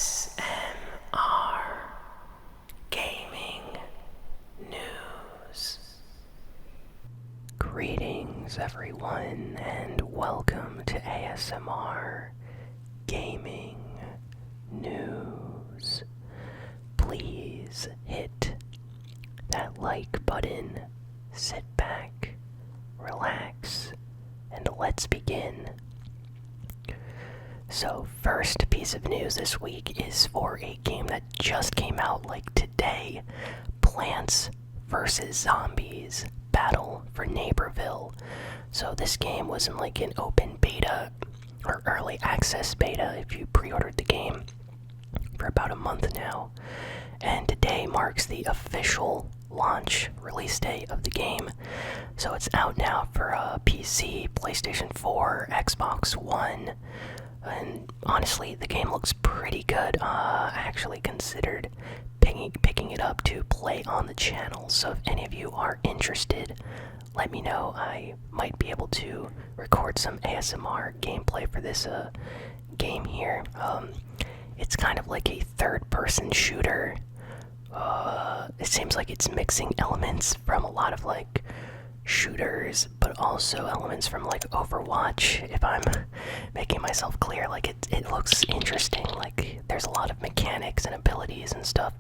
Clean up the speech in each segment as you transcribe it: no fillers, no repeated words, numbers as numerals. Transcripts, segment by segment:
ASMRGaming News. Greetings, everyone, and welcome to ASMR Gaming News. Please hit that like button, sit back, relax, and let's begin. So, first piece of news this week is for a game that just came out like today, Plants vs. Zombies Battle for Neighborville. So this game was in like an open beta or early access beta if you pre-ordered the game for about a month now. And today marks the official launch release date of the game. So it's out now for PC, PlayStation 4, Xbox One. And honestly, the game looks pretty good. I actually considered picking it up to play on the channel. So if any of you are interested, let me know. I might be able to record some ASMR gameplay for this game here. It's kind of like a third-person shooter. It seems like it's mixing elements from a lot of like shooters, but also elements from like Overwatch, if I'm making myself clear. Like it looks interesting. Like there's a lot of mechanics and abilities and stuff.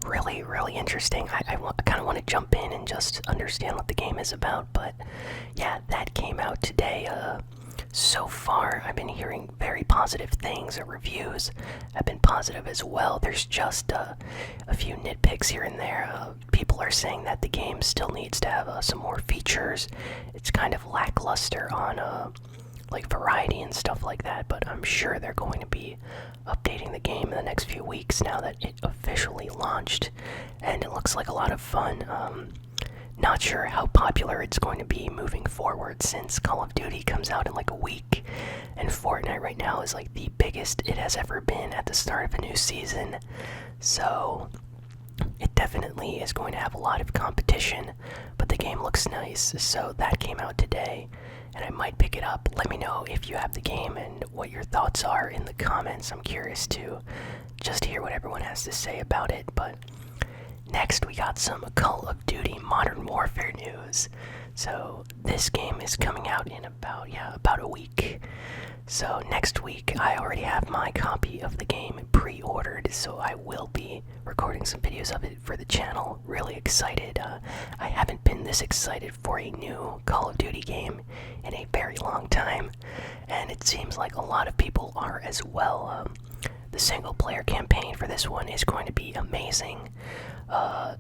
Really interesting. I kind of want to jump in and just understand what the game is about, but yeah, that came out today. So far, I've been hearing very positive things. Reviews have been positive as well. There's just a few nitpicks here and there. People are saying that the game still needs to have some more features. It's kind of lackluster on like variety and stuff like that, but I'm sure they're going to be updating the game in the next few weeks now that it officially launched, and it looks like a lot of fun. Not sure how popular it's going to be moving forward, since Call of Duty comes out in like a week, and Fortnite right now is like the biggest it has ever been at the start of a new season. So it definitely is going to have a lot of competition, but the game looks nice. So that came out today, and I might pick it up. Let me know if you have the game and what your thoughts are in the comments. I'm curious to just hear what everyone has to say about it. But next, we got some Call of Duty Modern Warfare news. So this game is coming out in about a week. So next week, I already have my copy of the game pre-ordered, so I will be recording some videos of it for the channel. Really excited. I haven't been this excited for a new Call of Duty game in a very long time, and it seems like a lot of people are as well. The single-player campaign for this one is going to be amazing.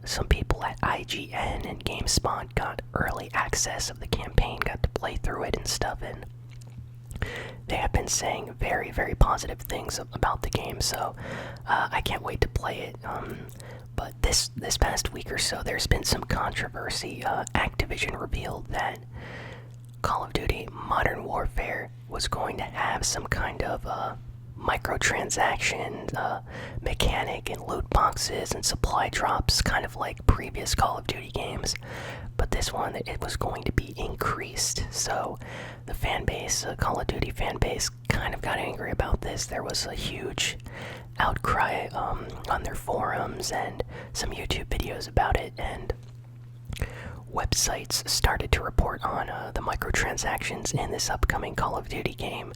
Some people at IGN and GameSpot got early access of the campaign, got to play through it and stuff, and they have been saying very positive things about the game, so I can't wait to play it. But this past week or so, there's been some controversy. Activision revealed that Call of Duty Modern Warfare was going to have some kind of microtransaction mechanic and loot boxes and supply drops, kind of like previous Call of Duty games. But this one, it was going to be increased. So the fan base, Call of Duty fan base, kind of got angry about this. There was a huge outcry on their forums and some YouTube videos about it, and websites started to report on the microtransactions in this upcoming Call of Duty game.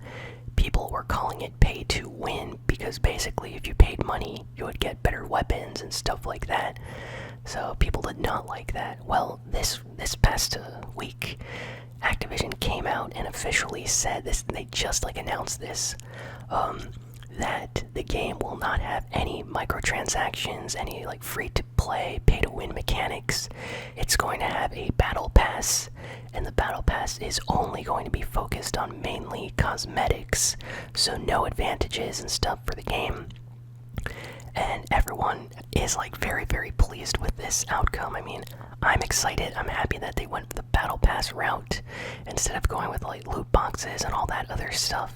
People were calling it pay to win, because basically if you paid money, you would get better weapons and stuff like that. So people did not like that. Well, this past week, Activision came out and officially said this. They just like announced this, that the game will not have any microtransactions, any like free-to-play, pay-to-win mechanics. It's going to have a battle pass, and the battle pass is only going to be focused on mainly cosmetics, so no advantages and stuff for the game. And everyone is like very pleased with this outcome. I mean, I'm excited. I'm happy that they went the battle pass route instead of going with like loot boxes and all that other stuff,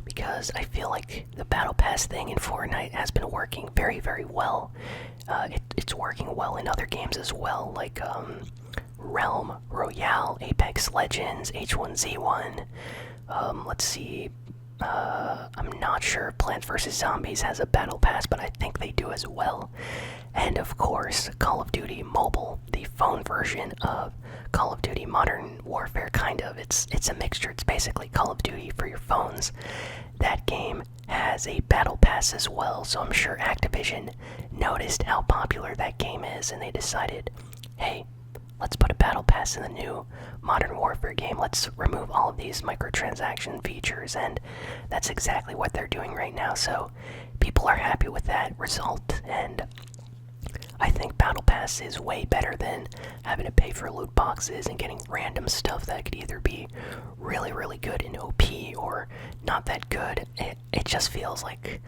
because I feel like the battle pass thing in Fortnite has been working very well. It's working well in other games as well, like Realm, Royale, Apex Legends, H1Z1. Let's see, I'm not sure if Plants vs. Zombies has a battle pass, but I think they do as well. And of course, Call of Duty Mobile, the phone version of Call of Duty Modern Warfare, kind of. It's a mixture. It's basically Call of Duty for your phones. That game has a battle pass as well, so I'm sure Activision noticed how popular that game is, and they decided, hey, let's put a battle pass in the new Modern Warfare game. Let's remove all of these microtransaction features, and that's exactly what they're doing right now. So people are happy with that result, and I think Battle Pass is way better than having to pay for loot boxes and getting random stuff that could either be really, really good in OP or not that good. It just feels like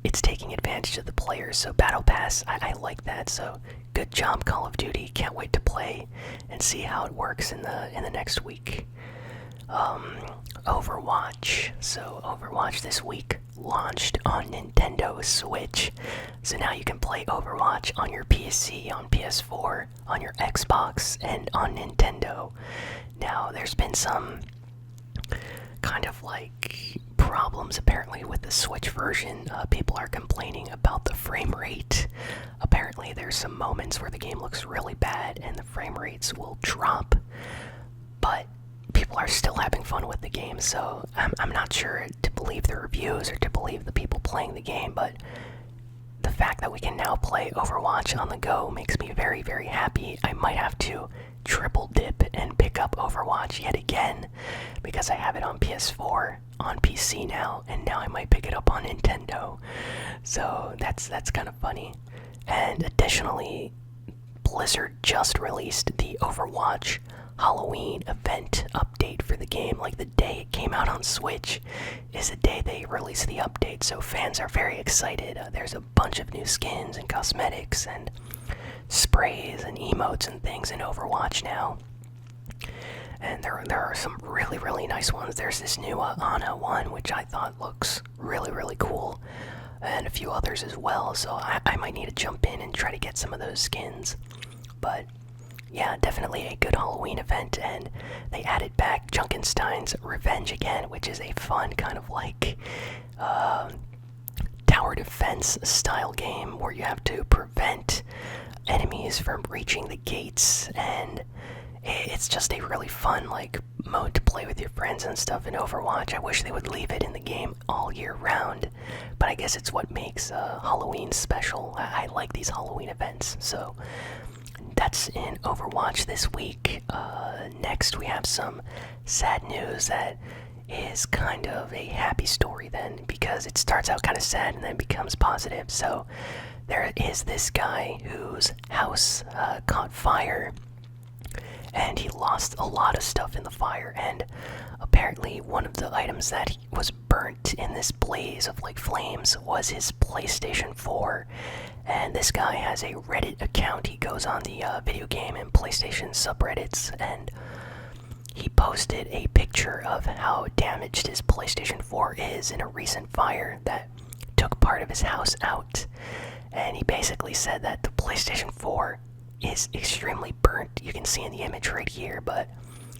it's taking advantage of the players. So Battle Pass, I like that. So good job, Call of Duty. Can't wait to play and see how it works in the next week. Overwatch. So Overwatch this week launched on Nintendo Switch. So now you can play Overwatch on your PC, on PS4, on your Xbox, and on Nintendo. Now there's been some kind of like problems apparently with the Switch version. People are complaining about the frame rate. Apparently there's some moments where the game looks really bad and the frame rates will drop, but people are still having fun with the game, so I'm not sure to believe the reviews or to believe the people playing the game, but the fact that we can now play Overwatch on the go makes me very, very happy. I might have to triple dip and pick up Overwatch yet again because I have it on PS4, on PC now, and now I might pick it up on Nintendo. So that's kind of funny. And additionally, Blizzard just released the Overwatch Halloween event update for the game. Like the day it came out on Switch is the day they released the update, so fans are very excited. There's a bunch of new skins and cosmetics and sprays and emotes and things in Overwatch now. And there are some really, really nice ones. There's this new Ana one, which I thought looks really, really cool, and a few others as well, so I might need to jump in and try to get some of those skins. But yeah, definitely a good Halloween event, and they added back Junkenstein's Revenge again, which is a fun kind of like tower defense style game where you have to prevent enemies from reaching the gates, and it's just a really fun like mode to play with your friends and stuff in Overwatch. I wish they would leave it in the game all year round, but I guess it's what makes Halloween special. I like these Halloween events, so that's in Overwatch this week. Next we have some sad news that is kind of a happy story then, because it starts out kind of sad and then becomes positive. So there is this guy whose house caught fire, and he lost a lot of stuff in the fire, and apparently one of the items that was burnt in this blaze of like flames was his PlayStation 4. And this guy has a Reddit account. He goes on the Videogame and PlayStation subreddits, and he posted a picture of how damaged his PlayStation 4 is in a recent fire that took part of his house out. And he basically said that the PlayStation 4 is extremely burnt. You can see in the image right here, but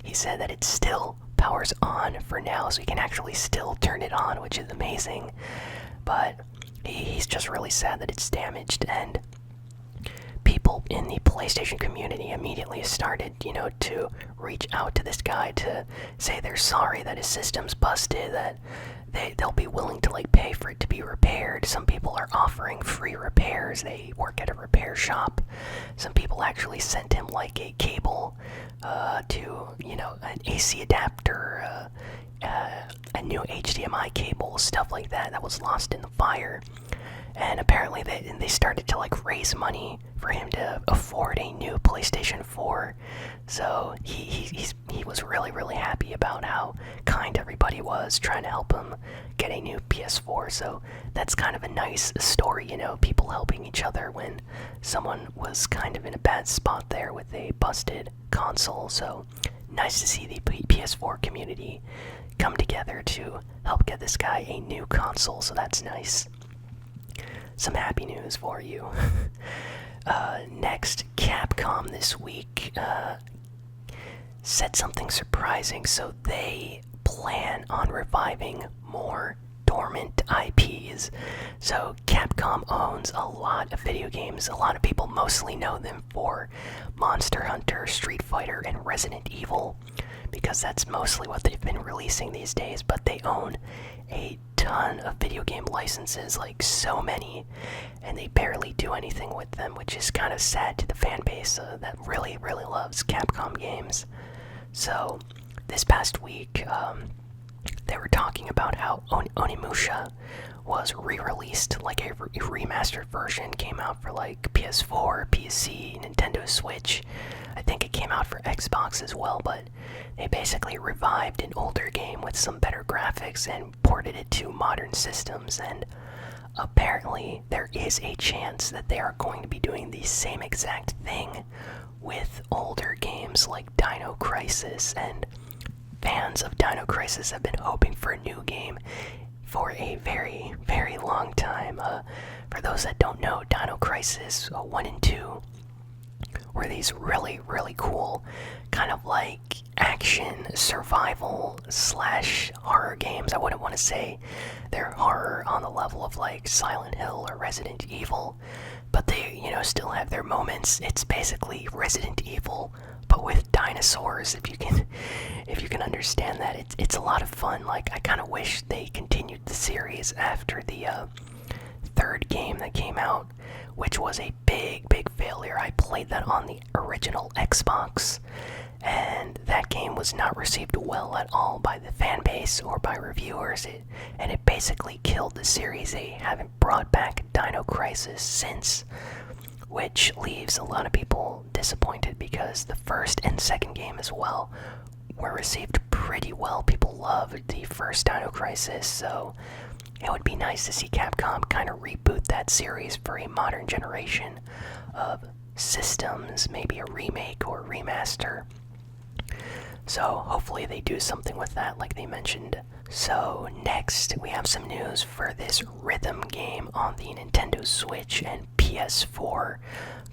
he said that it still powers on for now, so he can actually still turn it on, which is amazing. But he's just really sad that it's damaged, and people in the PlayStation community immediately started, to reach out to this guy to say they're sorry that his system's busted, that they'll be willing to like pay for it to be repaired. Some people are offering free repairs. They work at a repair shop. Some people actually sent him like a cable to, an AC adapter, a new HDMI cable, stuff like that was lost in the fire. And apparently they started to like raise money for him to afford a new PlayStation 4. So he was really, really happy about how kind everybody was trying to help him get a new PS4. So that's kind of a nice story, people helping each other when someone was kind of in a bad spot there with a busted console. So nice to see the PS4 community come together to help get this guy a new console, so that's nice. Some happy news for you. Next, Capcom this week said something surprising. So they plan on reviving more dormant IPs. So Capcom owns a lot of video games. A lot of people mostly know them for Monster Hunter, Street Fighter, and Resident Evil, because that's mostly what they've been releasing these days. But they own a ton of video game licenses, like so many, and they barely do anything with them, which is kind of sad to the fan base that really loves Capcom games. So this past week, they were talking about how Onimusha was re-released, like a remastered version came out for like PS4, PC, Nintendo Switch. I think it came out for Xbox as well, but they basically revived an older game with some better graphics and ported it to modern systems. And apparently there is a chance that they are going to be doing the same exact thing with older games like Dino Crisis, and fans of Dino Crisis have been hoping for a new game for a very long time. For those that don't know, Dino Crisis 1 and 2 were these really cool kind of like action survival slash horror games. I wouldn't want to say they're horror on the level of like Silent Hill or Resident Evil, but they, still have their moments. It's basically Resident Evil, but with dinosaurs, if you can understand that. It's a lot of fun. Like, I kind of wish they continued the series after the third game that came out, which was a big failure. I played that on the original Xbox, and that game was not received well at all by the fan base or by reviewers, and it basically killed the series. They haven't brought back Dino Crisis since, which leaves a lot of people disappointed, because the first and second game as well were received pretty well. People loved the first Dino Crisis, so it would be nice to see Capcom kind of reboot that series for a modern generation of systems, maybe a remake or remaster. So hopefully they do something with that, like they mentioned. So next, we have some news for this rhythm game on the Nintendo Switch and PS4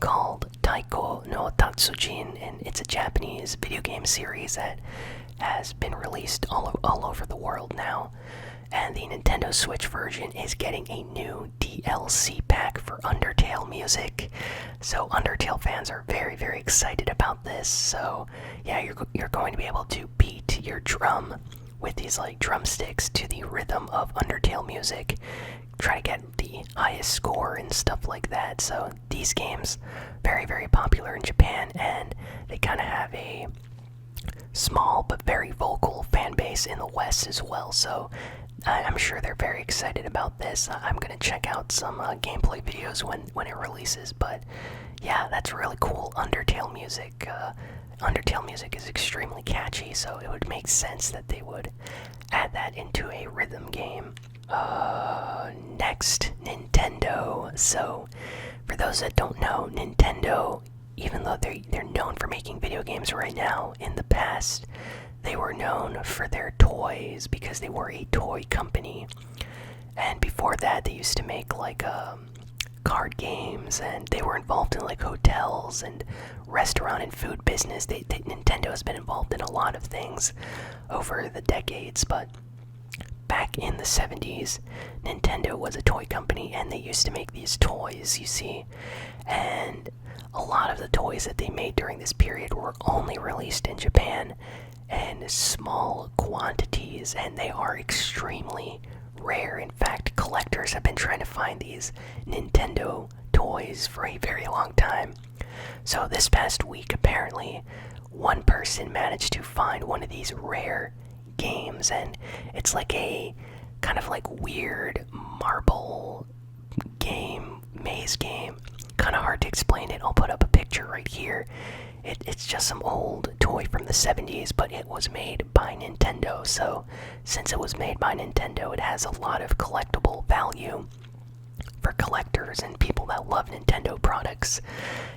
called Taiko no Tatsujin, and it's a Japanese video game series that has been released all over the world now. And the Nintendo Switch version is getting a new DLC pack for Undertale music. So Undertale fans are very excited about this. So yeah, you're going to be able to beat your drum with these like drumsticks to the rhythm of Undertale music. Try to get the highest score and stuff like that. So these games very popular in Japan, and they kind of have a small but very vocal fan base in the West as well. So I'm sure they're very excited about this. I'm gonna check out some gameplay videos when it releases. But yeah, that's really cool. Undertale music is extremely catchy, so it would make sense that they would add that into a rhythm game. Next, Nintendo. So for those that don't know, Nintendo, even though they're known for making video games right now, in the past they were known for their toys, because they were a toy company. And before that, they used to make like card games, and they were involved in like hotels and restaurant and food business. Nintendo has been involved in a lot of things over the decades, but back in the 70s, Nintendo was a toy company, and they used to make these toys, you see. And a lot of the toys that they made during this period were only released in Japan in small quantities, and they are extremely rare. In fact, collectors have been trying to find these Nintendo toys for a very long time. So this past week, apparently, one person managed to find one of these rare games, and it's like a kind of like weird marble game, maze game. Kind of hard to explain it. I'll put up a picture right here. It's just some old toy from the 70s, but it was made by Nintendo. So since it was made by Nintendo, it has a lot of collectible value for collectors and people that love Nintendo products.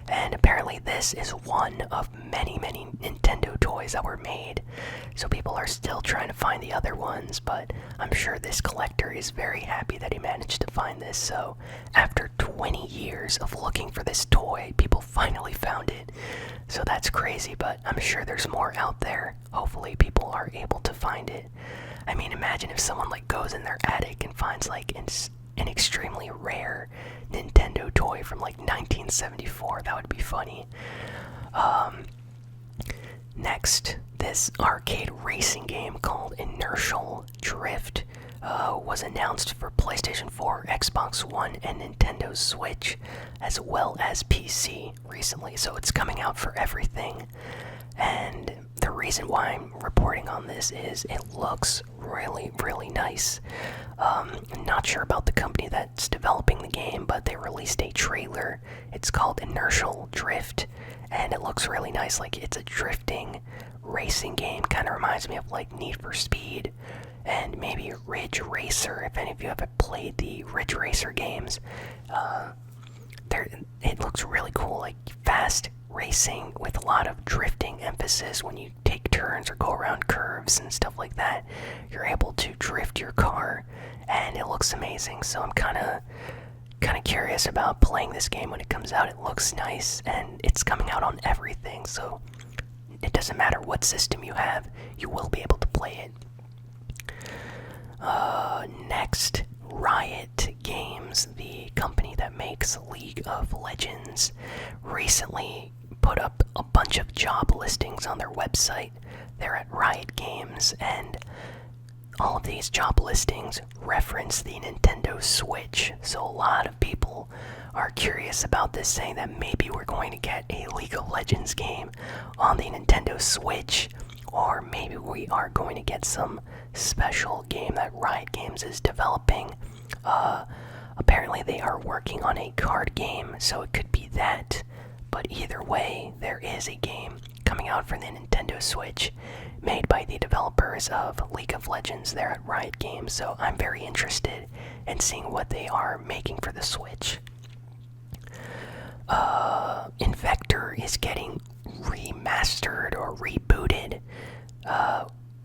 And apparently this is one of many Nintendo toys that were made. So people are still trying to find the other ones, but I'm sure this collector is very happy that he managed to find this. So after 20 years of looking for this toy, people finally found it. So that's crazy, but I'm sure there's more out there. Hopefully people are able to find it. I mean, imagine if someone like goes in their attic and finds like an extremely rare Nintendo toy from like 1974. That would be funny. Next, this arcade racing game called Inertial Drift was announced for PlayStation 4, Xbox One, and Nintendo Switch, as well as PC recently. So it's coming out for everything. And the reason why I'm reporting on this is it looks really nice. I'm not sure about the company that's developing the game, but they released a trailer. It's called Inertial Drift, and it looks really nice. Like, it's a drifting racing game. Kind of reminds me of like Need for Speed and maybe Ridge Racer. If any of you have played the Ridge Racer games, it looks really cool. Like fast racing with a lot of drifting emphasis. When you take turns or go around curves and stuff like that, you're able to drift your car, and it looks amazing. So I'm kind of curious about playing this game when it comes out. It looks nice, and it's coming out on everything, so it doesn't matter what system you have, you will be able to play it. Next, Riot Games, the company that makes League of Legends, recently put up a bunch of job listings on their website. They're at Riot Games, and all of these job listings reference the Nintendo Switch. So a lot of people are curious about this, saying that maybe we're going to get a League of Legends game on the Nintendo Switch, or maybe we are going to get some special game that Riot Games is developing. Apparently they are working on a card game, so it could be that. But either way, there is a game coming out for the Nintendo Switch made by the developers of League of Legends there at Riot Games, so I'm very interested in seeing what they are making for the Switch. Invector is getting remastered or rebooted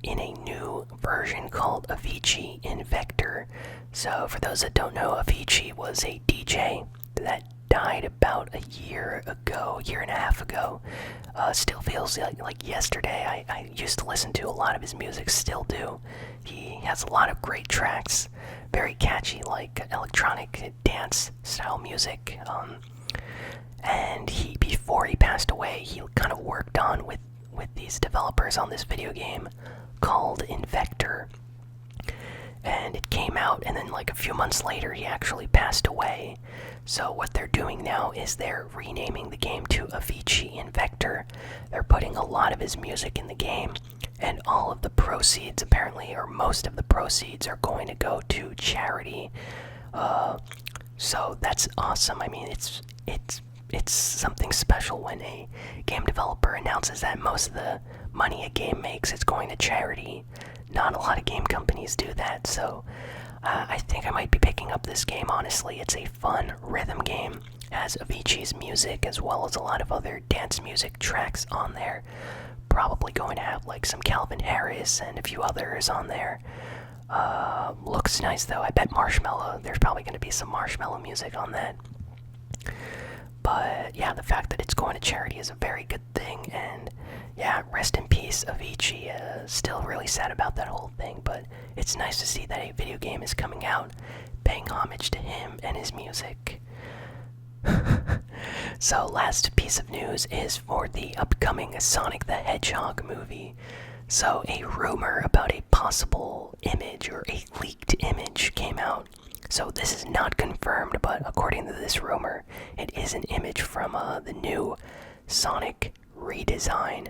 in a new version called Avicii Invector. So for those that don't know, Avicii was a DJ that died about a year and a half ago. Still feels like yesterday. I used to listen to a lot of his music, still do. He has a lot of great tracks, very catchy, like electronic dance style music. And before he passed away, he kind of worked on with these developers on this video game called Invector. And it came out, and then like a few months later, he actually passed away. So what they're doing now is they're renaming the game to Avicii Invector. They're putting a lot of his music in the game, and all of the proceeds, apparently, or most of the proceeds, are going to go to charity. So that's awesome. I mean, it's something special when a game developer announces that most of the money a game makes is going to charity. Not a lot of game companies do that, so I think I might be picking up this game, honestly. It's a fun rhythm game. It has Avicii's music as well as a lot of other dance music tracks on there. Probably going to have like some Calvin Harris and a few others on there. Looks nice though. I bet there's probably going to be some Marshmello music on that. But yeah, the fact that it's going to charity is a very good thing, and yeah, rest in peace, Avicii. Still really sad about that whole thing, but it's nice to see that a video game is coming out paying homage to him and his music. So last piece of news is for the upcoming Sonic the Hedgehog movie. So a rumor about a possible image or a leaked image came out. So this is not confirmed, but according to this rumor, it is an image from the new Sonic redesign.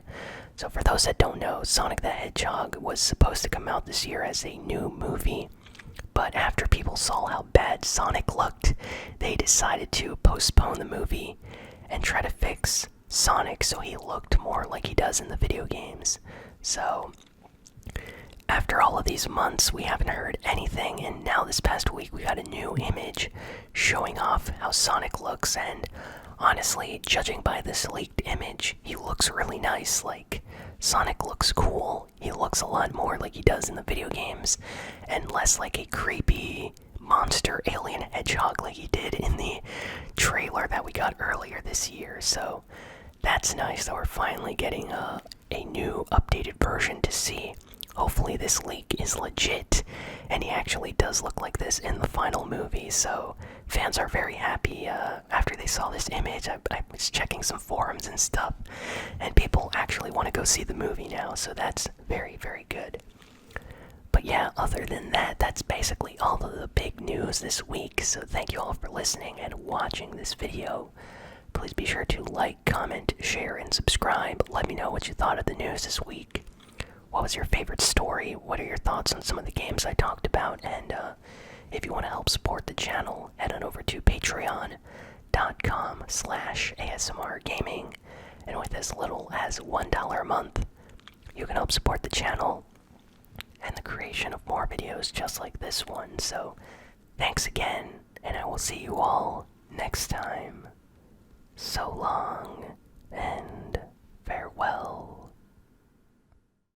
So for those that don't know, Sonic the Hedgehog was supposed to come out this year as a new movie, but after people saw how bad Sonic looked, they decided to postpone the movie and try to fix Sonic so he looked more like he does in the video games. So after all of these months, we haven't heard anything, and now this past week we got a new image showing Sonic looks, and honestly, judging by this leaked image, he looks really nice. Like, Sonic looks cool. He looks a lot more like he does in the video games, and less like a creepy monster alien hedgehog like he did in the trailer that we got earlier this year. So that's nice that we're finally getting a new updated version to see. Hopefully this leak is legit and he actually does look like this in the final movie, so fans are very happy. After they saw this image, I was checking some forums and stuff, and people actually want to go see the movie now, so that's very, very good. But yeah, other than that, that's basically all of the big news this week, so thank you all for listening and watching this video. Please be sure to like, comment, share, and subscribe. Let me know what you thought of the news this week. What was your favorite story? What are your thoughts on some of the games I talked about? And if you want to help support the channel, head on over to patreon.com/ASMRGaming. And with as little as $1 a month, you can help support the channel and the creation of more videos just like this one. So thanks again, and I will see you all next time. So long, and farewell.